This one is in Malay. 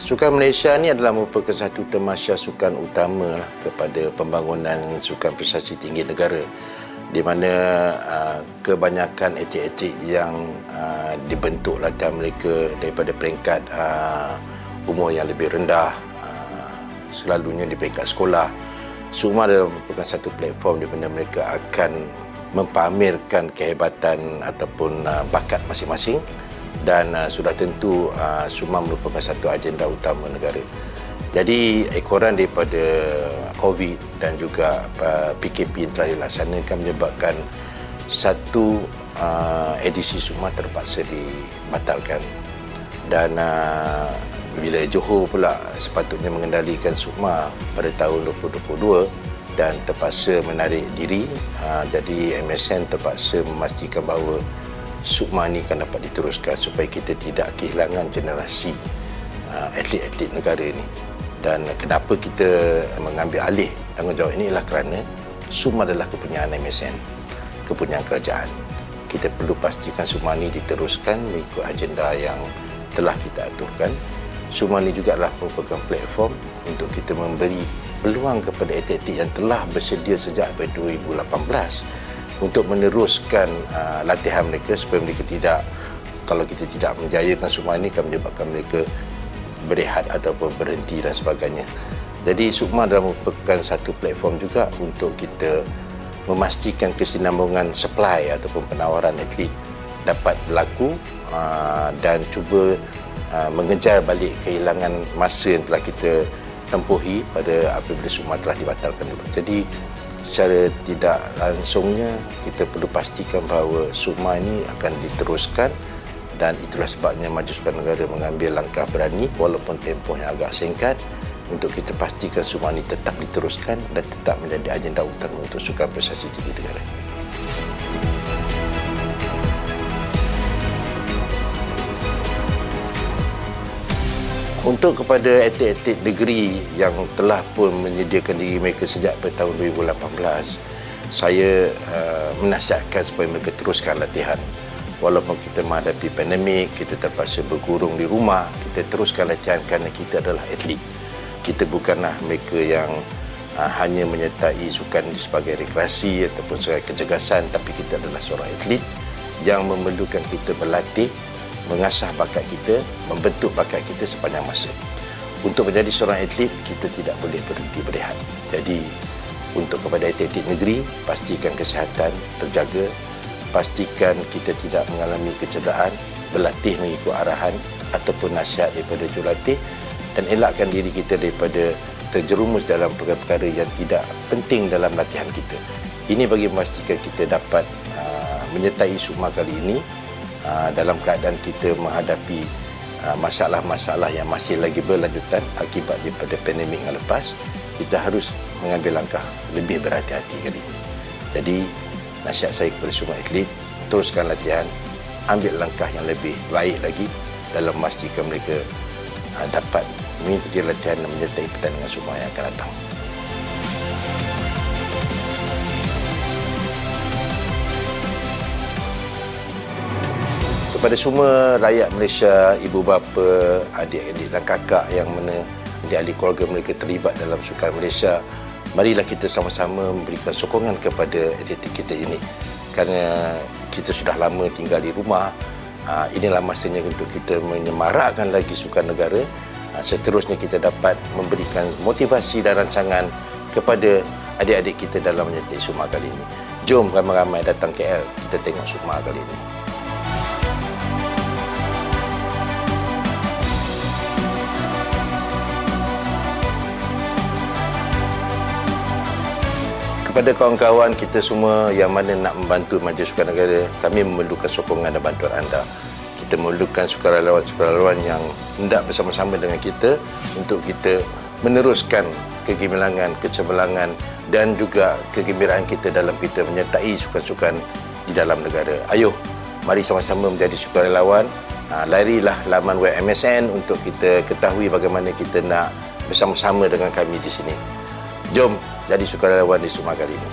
Sukan Malaysia ni adalah merupakan satu tamasya sukan utama kepada pembangunan sukan prestasi tinggi negara, di mana kebanyakan atlet-atlet yang dibentuk latihan mereka daripada peringkat umur yang lebih rendah, selalunya di peringkat sekolah. SUKMA adalah merupakan satu platform di mana mereka akan mempamerkan kehebatan ataupun bakat masing-masing. Dan sudah tentu SUKMA merupakan satu agenda utama negara. Jadi ekoran daripada COVID dan juga PKP yang telah dilaksanakan menyebabkan satu edisi SUKMA terpaksa dibatalkan. Dan bila Johor pula sepatutnya mengendalikan SUKMA pada tahun 2022 dan terpaksa menarik diri, jadi MSN terpaksa memastikan bahawa SUKMA ni akan dapat diteruskan supaya kita tidak kehilangan generasi atlet-atlet negara ini. Dan kenapa kita mengambil alih tanggungjawab ini ialah kerana SUKMA adalah kepunyaan MSN, kepunyaan kerajaan. Kita perlu pastikan SUKMA ni diteruskan mengikut agenda yang telah kita aturkan. SUKMA ni juga adalah merupakan platform untuk kita memberi peluang kepada atlet-atlet yang telah bersedia sejak pada 2018 untuk meneruskan latihan mereka supaya mereka tidak, kalau kita tidak menjayakan SUKMA ini akan menyebabkan mereka berehat ataupun berhenti dan sebagainya. Jadi SUKMA adalah merupakan satu platform juga untuk kita memastikan kesinambungan supply ataupun penawaran atlet dapat berlaku dan cuba mengejar balik kehilangan masa yang telah kita tempuhi pada apabila SUKMA telah dibatalkan dulu. Jadi secara tidak langsungnya kita perlu pastikan bahawa SUKMA ini akan diteruskan, dan itulah sebabnya Majlis Sukan Negara mengambil langkah berani walaupun tempohnya agak singkat untuk kita pastikan SUKMA ini tetap diteruskan dan tetap menjadi agenda utama untuk sukan prestasi tinggi negara. Untuk kepada atlet-atlet negeri yang telah pun menyediakan diri mereka sejak pada tahun 2018, saya menasihatkan supaya mereka teruskan latihan. Walaupun kita menghadapi pandemik, kita terpaksa bergurung di rumah, kita teruskan latihan kerana kita adalah atlet. Kita bukanlah mereka yang hanya menyertai sukan sebagai rekreasi ataupun sebagai kecergasan, tapi kita adalah seorang atlet yang memerlukan kita berlatih, mengasah bakat kita, membentuk bakat kita sepanjang masa. Untuk menjadi seorang atlet, kita tidak boleh berhenti berehat. Jadi, untuk kepada atlet negeri, pastikan kesihatan terjaga, pastikan kita tidak mengalami kecederaan, berlatih mengikut arahan ataupun nasihat daripada jurulatih, dan elakkan diri kita daripada terjerumus dalam perkara-perkara yang tidak penting dalam latihan kita. Ini bagi memastikan kita dapat menyertai SUKMA kali ini dalam keadaan kita menghadapi masalah-masalah yang masih lagi berlanjutan akibat daripada pandemik yang lepas. Kita harus mengambil langkah lebih berhati-hati kali ini. Jadi, nasihat saya kepada semua atlet, teruskan latihan, ambil langkah yang lebih baik lagi dalam memastikan mereka dapat mengikuti latihan dan menyertai pertandingan SUKMA yang akan datang. Kepada semua rakyat Malaysia, ibu bapa, adik-adik dan kakak yang mana ahli keluarga mereka terlibat dalam sukan Malaysia, marilah kita sama-sama memberikan sokongan kepada atlet kita ini. Kerana kita sudah lama tinggal di rumah, inilah masanya untuk kita menyemarakkan lagi sukan negara. Seterusnya kita dapat memberikan motivasi dan rancangan kepada adik-adik kita dalam menyertai SUKMA kali ini. Jom ramai-ramai datang KL, kita tengok SUKMA kali ini. Kepada kawan-kawan kita semua yang mana nak membantu Majlis Sukan Negara, kami memerlukan sokongan dan bantuan anda. Kita memerlukan sukarelawan-sukarelawan yang hendak bersama-sama dengan kita untuk kita meneruskan kegemilangan, kecemerlangan dan juga kegembiraan kita dalam kita menyertai sukan-sukan di dalam negara. Ayuh, mari sama-sama menjadi sukarelawan. Larilah laman web MSN untuk kita ketahui bagaimana kita nak bersama-sama dengan kami di sini. Jom jadi sukarelawan di SUKMA kali ini.